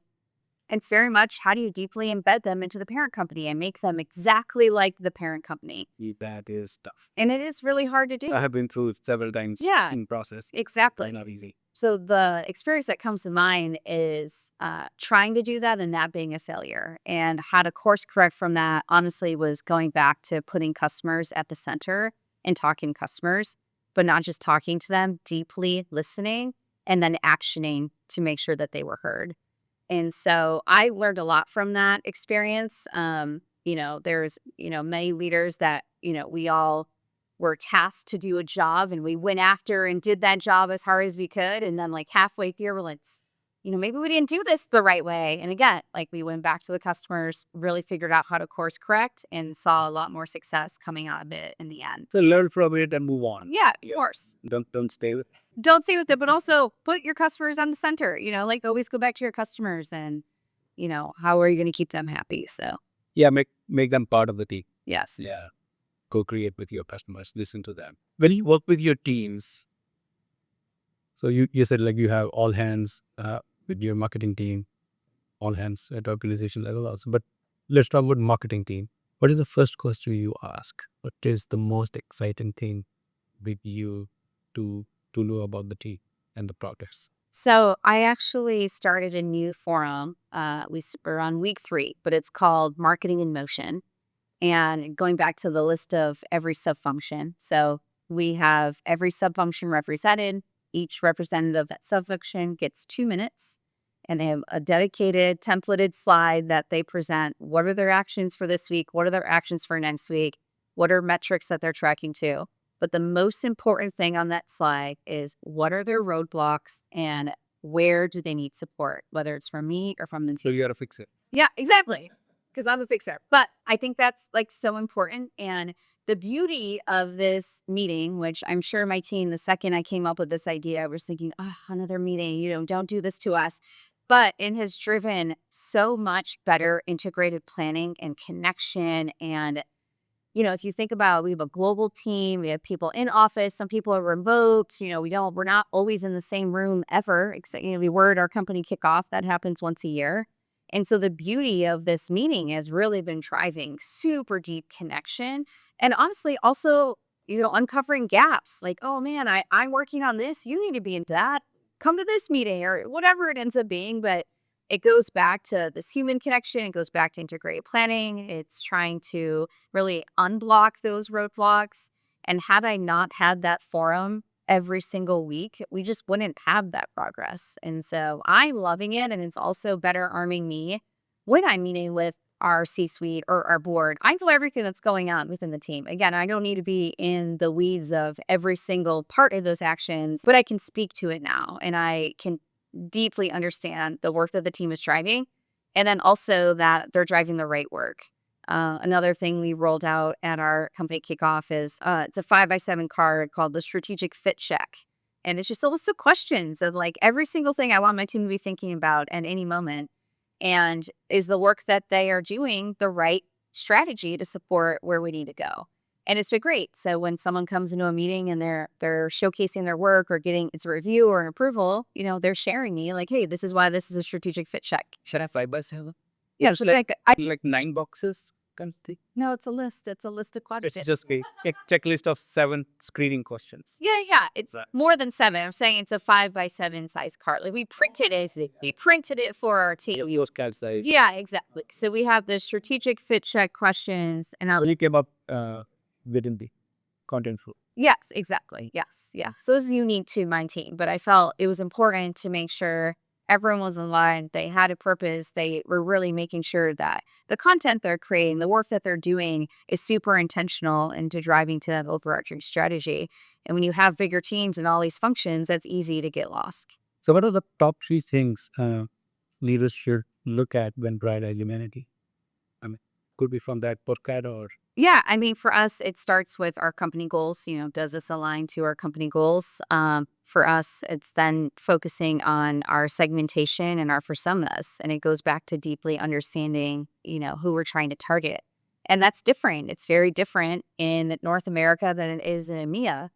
It's very much how do you deeply embed them into the parent company and make them exactly like the parent company. That is tough. And it is really hard to do. I have been through it several times Yeah, in process. exactly. It's not easy. So the experience that comes to mind is trying to do that and that being a failure. And how to course correct from that, honestly, was going back to putting customers at the center and talking to customers, but not just talking to them, deeply listening and then actioning to make sure that they were heard. And so I learned a lot from that experience. There's, many leaders that, we all were tasked to do a job and we went after and did that job as hard as we could. And then like halfway through, we're like, maybe we didn't do this the right way. And again, like we went back to the customers, really figured out how to course correct and saw a lot more success coming out of it in the end. So learn from it and move on. Yeah, of course. Don't stay with it. Don't stay with it, but also put your customers on the center, like always go back to your customers and, how are you going to keep them happy? So, Yeah, make them part of the team. yes. Yeah. Co-create with your customers, listen to them. When you work with your teams, so you said like you have all hands with your marketing team, all hands at organization level also. But let's talk about marketing team. What is the first question you ask? What is the most exciting thing with you to know about the team and the progress? So I actually started a new forum. We're on week 3, but it's called Marketing in Motion. And going back to the list of every subfunction. So we have every subfunction represented. Each representative of that subfunction gets 2 minutes. And they have a dedicated templated slide that they present. What are their actions for this week? What are their actions for next week? What are metrics that they're tracking to? But the most important thing on that slide is what are their roadblocks and where do they need support, whether it's from me or from the So team. you got to fix it. Yeah, exactly. Because I'm a fixer. But I think that's like so important. And the beauty of this meeting, which I'm sure my team, the second I came up with this idea, I was thinking, oh, another meeting, don't do this to us. But it has driven so much better integrated planning and connection. And, if you think about, we have a global team, we have people in office, some people are remote, we're not always in the same room ever, except, we were at our company kickoff. That happens once a year. And so the beauty of this meeting has really been driving super deep connection and honestly also, uncovering gaps like, oh man, I'm working on this. You need to be in that. Come to this meeting or whatever it ends up being. But it goes back to this human connection. It goes back to integrated planning. It's trying to really unblock those roadblocks. And had I not had that forum every single week, we just wouldn't have that progress. And so I'm loving it. And it's also better arming me when I'm meeting with our C-suite or our board. I know everything that's going on within the team. Again, I don't need to be in the weeds of every single part of those actions, but I can speak to it now and I can deeply understand the work that the team is driving. And then also that they're driving the right work. Another thing we rolled out at our company kickoff is it's a 5x7 card called the Strategic Fit Check. And it's just a list of questions of like every single thing I want my team to be thinking about at any moment. And is the work that they are doing the right strategy to support where we need to go? And it's been great. So when someone comes into a meeting and they're showcasing their work or getting it's a review or an approval, they're sharing me like, hey, this is why this is a strategic fit check. Should I 5x7? Yeah, so like 9 boxes kind of thing. No, it's a list. It's a list of questions. It's just a checklist of 7 screening questions. Yeah. It's more than 7. I'm saying it's a 5x7 size card. Like we printed it for our team. Yours card size. Yeah, exactly. So we have the strategic fit check questions, and When you came up within the Contentful. Yes, exactly. Yes, yeah. So it's unique to my team, but I felt it was important to make sure everyone was in line. They had a purpose. They were really making sure that the content they're creating, the work that they're doing is super intentional into driving to that overarching strategy. And when you have bigger teams and all these functions, that's easy to get lost. So what are the top 3 things leaders should look at when prioritize humanity? I mean, could be from that podcast or... Yeah, I mean, for us, it starts with our company goals. Does this align to our company goals? For us, it's then focusing on our segmentation and our personas. And it goes back to deeply understanding, who we're trying to target. And that's different. It's very different in North America than it is in EMEA.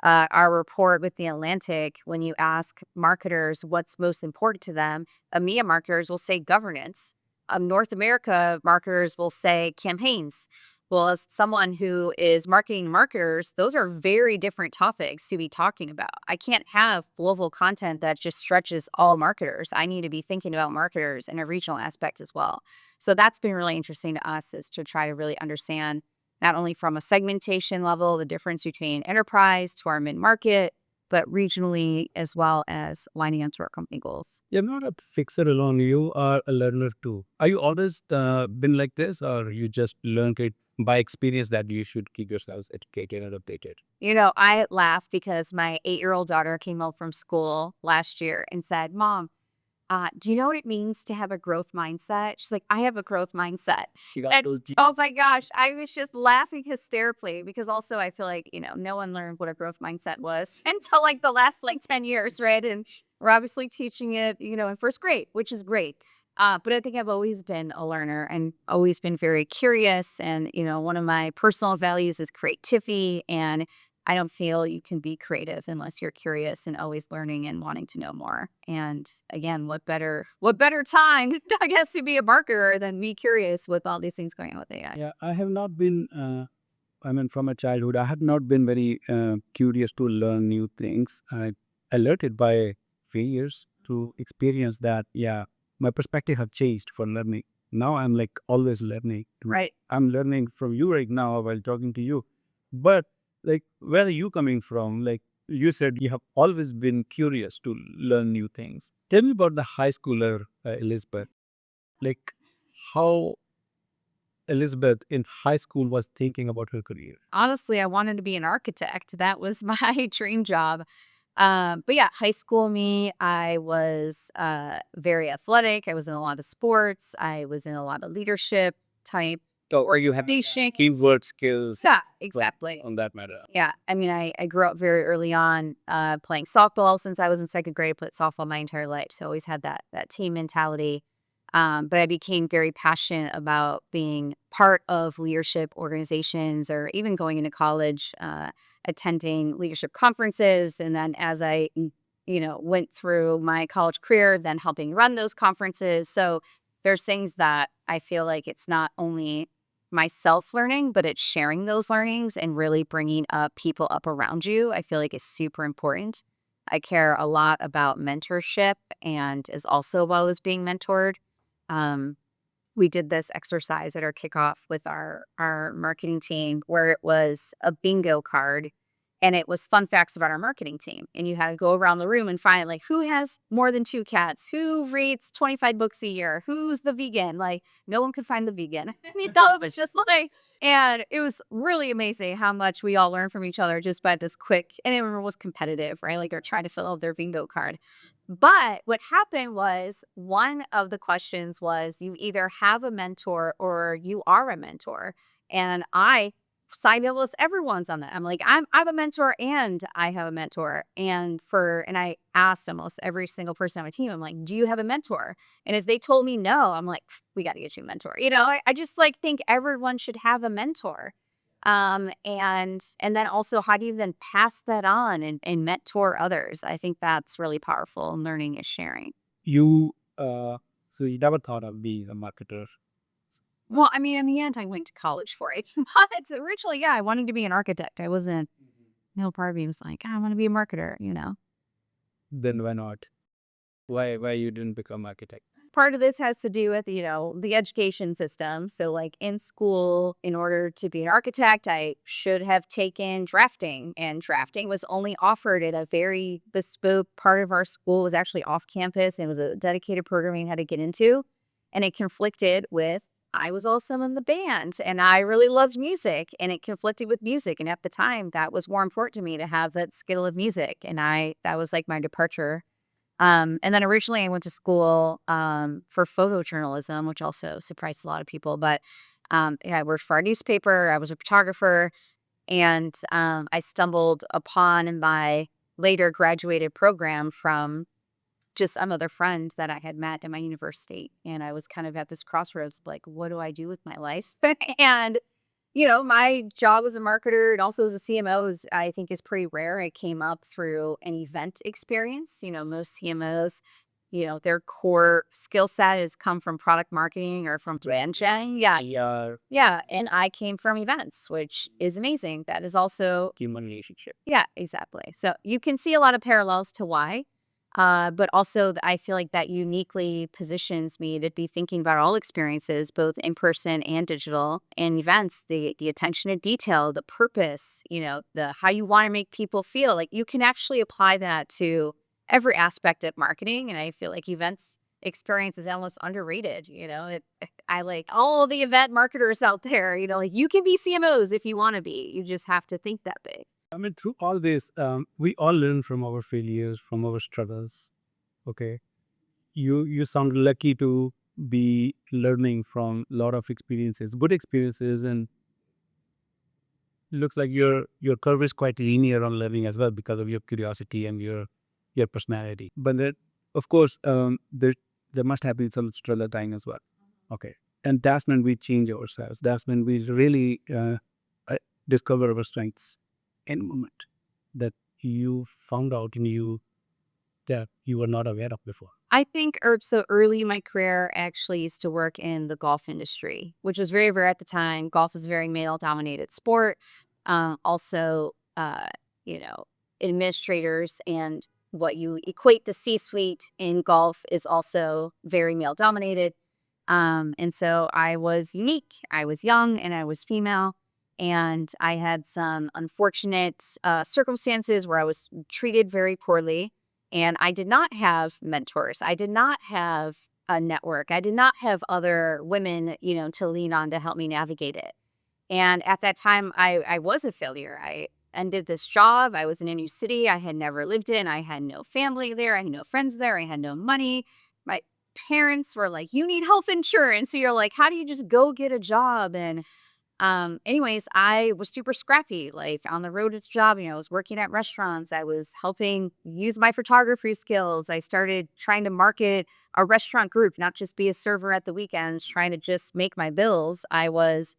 our report with The Atlantic, when you ask marketers what's most important to them, EMEA marketers will say governance. North America marketers will say campaigns. Well, as someone who is marketing marketers, those are very different topics to be talking about. I can't have global content that just stretches all marketers. I need to be thinking about marketers in a regional aspect as well. So that's been really interesting to us, is to try to really understand not only from a segmentation level, the difference between enterprise to our mid-market, but regionally as well as lining into our company goals. You're not a fixer alone. You are a learner too. Are you always been like this, or you just learned it by experience that you should keep yourselves educated and updated? You know, I laugh because my 8-year-old daughter came home from school last year and said, Mom, do you know what it means to have a growth mindset? She's like, I have a growth mindset. You got And those G- oh my gosh, I was just laughing hysterically because also I feel like, no one learned what a growth mindset was until like the last like 10 years, right? And we're obviously teaching it, in first grade, which is great. But I think I've always been a learner and always been very curious. And, one of my personal values is creativity. And I don't feel you can be creative unless you're curious and always learning and wanting to know more. And again, what better time, I guess, to be a marketer than be curious with all these things going on with AI. Yeah, I have not been. From a childhood, I had not been very curious to learn new things. I alerted by failures to experience that. Yeah, my perspective have changed for learning. Now I'm like always learning. Right. I'm learning from you right now while talking to you. But like, where are you coming from? Like you said, you have always been curious to learn new things. Tell me about the high schooler, Elizabeth. Like how Elizabeth in high school was thinking about her career. Honestly, I wanted to be an architect. That was my dream job. But yeah, high school me, I was very athletic. I was in a lot of sports. I was in a lot of leadership type. So, or you have Organization. keyword skills Yeah, exactly. on that matter. Yeah, I mean, I grew up very early on playing softball since I was in second grade. Played softball my entire life, so always had that team mentality. But I became very passionate about being part of leadership organizations, or even going into college, attending leadership conferences, and then as I went through my college career, then helping run those conferences. So there's things that I feel like it's not only myself learning, but it's sharing those learnings and really bringing up people up around you. I feel like is super important. I care a lot about mentorship, and as also while I was being mentored, um, we did this exercise at our kickoff with our marketing team where it was a bingo card, and it was fun facts about our marketing team. And you had to go around the room and find like who has more than 2 cats, who reads 25 books a year, who's the vegan. Like no one could find the vegan. We thought it was just like, and it was really amazing how much we all learned from each other just by this quick, and everyone was competitive, right? Like they're trying to fill out their bingo card. But what happened was one of the questions was you either have a mentor or you are a mentor. And I signed almost everyone's on that. I'm like, I'm a mentor and I have a mentor. And I asked almost every single person on my team, I'm like, do you have a mentor? And if they told me no, I'm like, we got to get you a mentor. I just like think everyone should have a mentor. And then also how do you then pass that on and mentor others? I think that's really powerful, and learning is sharing. You so you never thought of being a marketer. Well, I mean, in the end, I went to college for it. But originally, yeah, I wanted to be an architect. I wasn't, part of me was like, I want to be a marketer. Then why not? Why you didn't become architect? Part of this has to do with, the education system. So, like in school, in order to be an architect, I should have taken drafting, and drafting was only offered at a very bespoke part of our school. It was actually off campus, and it was a dedicated program you had to get into. And it conflicted with, I was also in the band and I really loved music, and it conflicted with music. And at the time, that was more important to me to have that skill of music. And that was like my departure. And then originally I went to school for photojournalism, which also surprised a lot of people. But yeah, I worked for our newspaper. I was a photographer, and I stumbled upon my later graduated program from just another friend that I had met at my university. And I was kind of at this crossroads of like, what do I do with my life? And my job as a marketer and also as a CMO I think is pretty rare. It came up through an event experience. Most CMOs, their core skill set has come from product marketing or from branding. Yeah. Yeah. And I came from events, which is amazing. That is also Human relationship. yeah, exactly. So you can see a lot of parallels to why. But also, I feel like that uniquely positions me to be thinking about all experiences, both in person and digital, and events. The attention to detail, the purpose, the how you want to make people feel. Like you can actually apply that to every aspect of marketing, and I feel like events experience is almost underrated. I like all the event marketers out there. Like you can be CMOs if you want to be. You just have to think that big. I mean, through all this, we all learn from our failures, from our struggles. Okay, you sound lucky to be learning from a lot of experiences, good experiences, and looks like your curve is quite linear on learning as well because of your curiosity and your personality. But then, of course, there must have been some struggle time as well. Okay, and that's when we change ourselves. That's when we really discover our strengths. Any moment that you found out in you that you were not aware of before. I think so early in my career, I actually used to work in the golf industry, which was very rare at the time. Golf is a very male dominated sport. Also, you know, administrators and what you equate the C-suite in golf is also very male dominated. And so I was unique. I was young and I was female. And I had some unfortunate circumstances where I was treated very poorly. And I did not have mentors. I did not have a network. I did not have other women, to lean on to help me navigate it. And at that time, I was a failure. I ended this job. I was in a new city I had never lived in. I had no family there. I had no friends there. I had no money. My parents were like, you need health insurance. So you're like, how do you just go get a job? And anyways, I was super scrappy, like on the road at the job, I was working at restaurants. I was helping use my photography skills. I started trying to market a restaurant group, not just be a server at the weekends, trying to just make my bills. I was,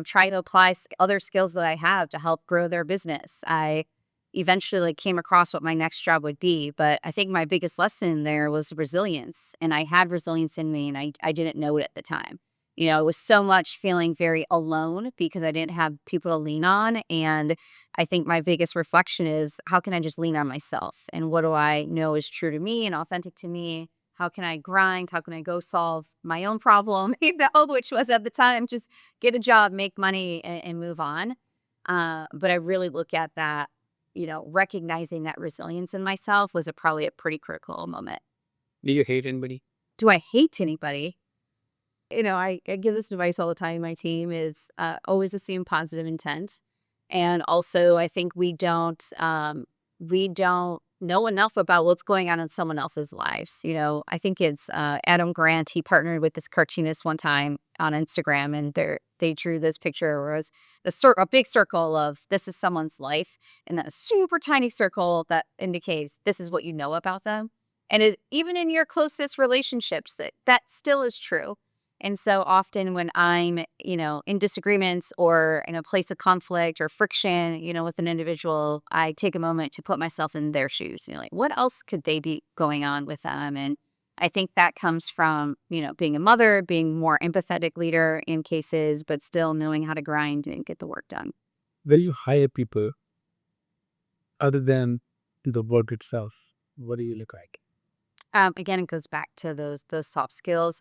trying to apply other skills that I have to help grow their business. I eventually came across what my next job would be. But I think my biggest lesson there was resilience. And I had resilience in me and I didn't know it at the time. It was so much feeling very alone because I didn't have people to lean on. And I think my biggest reflection is how can I just lean on myself? And what do I know is true to me and authentic to me? How can I grind? How can I go solve my own problem? Which was at the time just get a job, make money, and move on. But I really look at that, recognizing that resilience in myself was probably a pretty critical moment. Do you hate anybody? Do I hate anybody? I give this advice all the time in my team is always assume positive intent. And also, I think we don't know enough about what's going on in someone else's lives. I think it's Adam Grant. He partnered with this cartoonist one time on Instagram, and they drew this picture where it was a big circle of this is someone's life, and then a super tiny circle that indicates this is what you know about them. And even in your closest relationships, that still is true. And so often when I'm, in disagreements or in a place of conflict or friction, with an individual, I take a moment to put myself in their shoes. Like what else could they be going on with them? And I think that comes from, being a mother, being more empathetic leader in cases, but still knowing how to grind and get the work done. When you hire people, other than the work itself, what do you look like? Again, it goes back to those soft skills.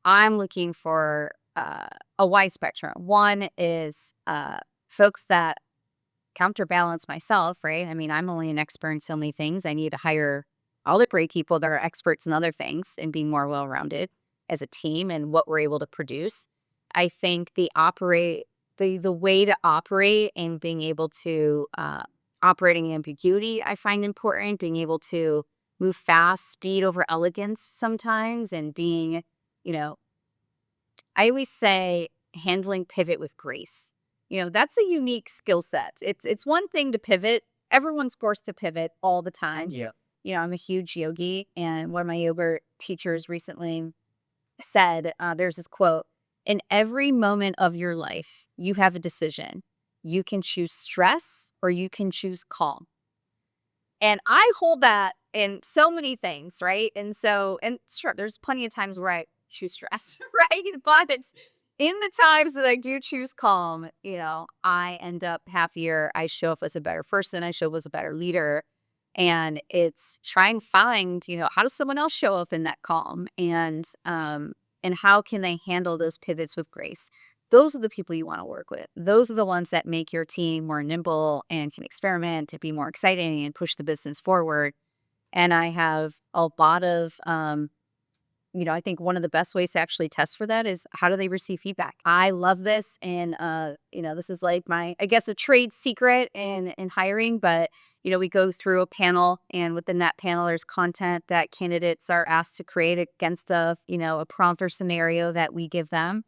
I'm looking for a wide spectrum. One is folks that counterbalance myself, right? I mean, I'm only an expert in so many things. I need to hire all the great people that are experts in other things and be more well-rounded as a team and what we're able to produce. I think the way to operate and being able to operating ambiguity, I find important. Being able to move fast, speed over elegance sometimes, and being I always say handling pivot with grace. That's a unique skill set. It's one thing to pivot. Everyone's forced to pivot all the time. Yeah. I'm a huge yogi, and one of my yoga teachers recently said, there's this quote, In every moment of your life, you have a decision. You can choose stress or you can choose calm. And I hold that in so many things, right? And sure, there's plenty of times where I choose stress, right? But in the times that I do choose calm, I end up happier. I show up as a better person. I show up as a better leader. And it's try and find, how does someone else show up in that calm? And how can they handle those pivots with grace? Those are the people you want to work with. Those are the ones that make your team more nimble and can experiment to be more exciting and push the business forward. And I have a lot of, I think one of the best ways to actually test for that is how do they receive feedback? I love this. And, this is like I guess, a trade secret in hiring, but, we go through a panel, and within that panel, there's content that candidates are asked to create against a prompt or scenario that we give them.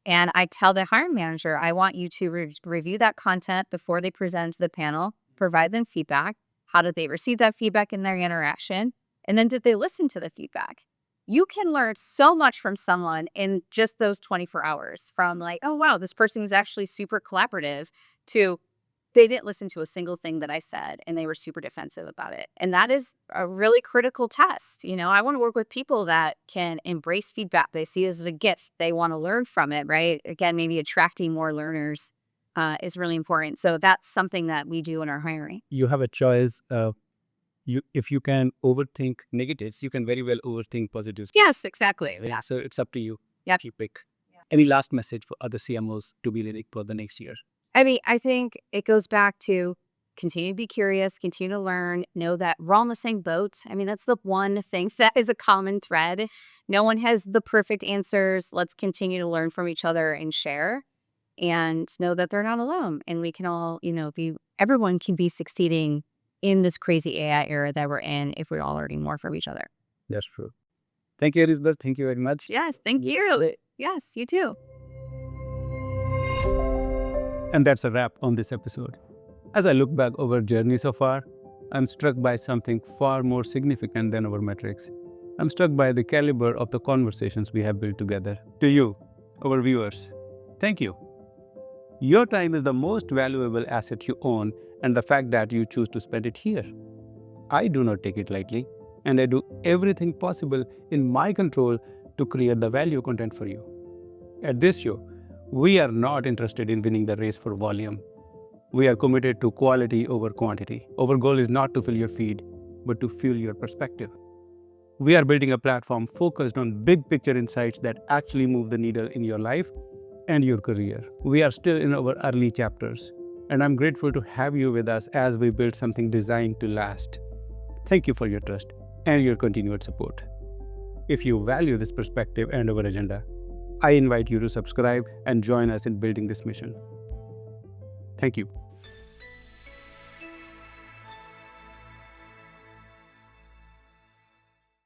And I tell the hiring manager, I want you to review that content before they present to the panel, provide them feedback. How did they receive that feedback in their interaction? And then did they listen to the feedback? You can learn so much from someone in just those 24 hours, from like, oh, wow, this person was actually super collaborative, to they didn't listen to a single thing that I said and they were super defensive about it. And that is a really critical test. I want to work with people that can embrace feedback. They see it as a gift. They want to learn from it, right? Again, maybe attracting more learners is really important. So that's something that we do in our hiring. You have a choice. If you can overthink negatives, you can very well overthink positives. Yes, exactly. Yeah. So it's up to you. Yep. If you pick. Any last message for other CMOs to be leading for the next year? I mean, I think it goes back to continue to be curious, continue to learn, know that we're all in the same boat. I mean, that's the one thing that is a common thread. No one has the perfect answers. Let's continue to learn from each other and share, and know that they're not alone. And we can all, everyone can be succeeding in this crazy AI era that we're in if we're all learning more from each other. That's true. Thank you, Elizabeth. Thank you very much. Yes, thank you. Yes, you too. And that's a wrap on this episode. As I look back over our journey so far, I'm struck by something far more significant than our metrics. I'm struck by the caliber of the conversations we have built together. To you, our viewers, thank you. Your time is the most valuable asset you own, and the fact that you choose to spend it here. I do not take it lightly, and I do everything possible in my control to create the value content for you. At this show, we are not interested in winning the race for volume. We are committed to quality over quantity. Our goal is not to fill your feed, but to fuel your perspective. We are building a platform focused on big picture insights that actually move the needle in your life and your career. We are still in our early chapters, and I'm grateful to have you with us as we build something designed to last. Thank you for your trust and your continued support. If you value this perspective and our agenda, I invite you to subscribe and join us in building this mission. Thank you.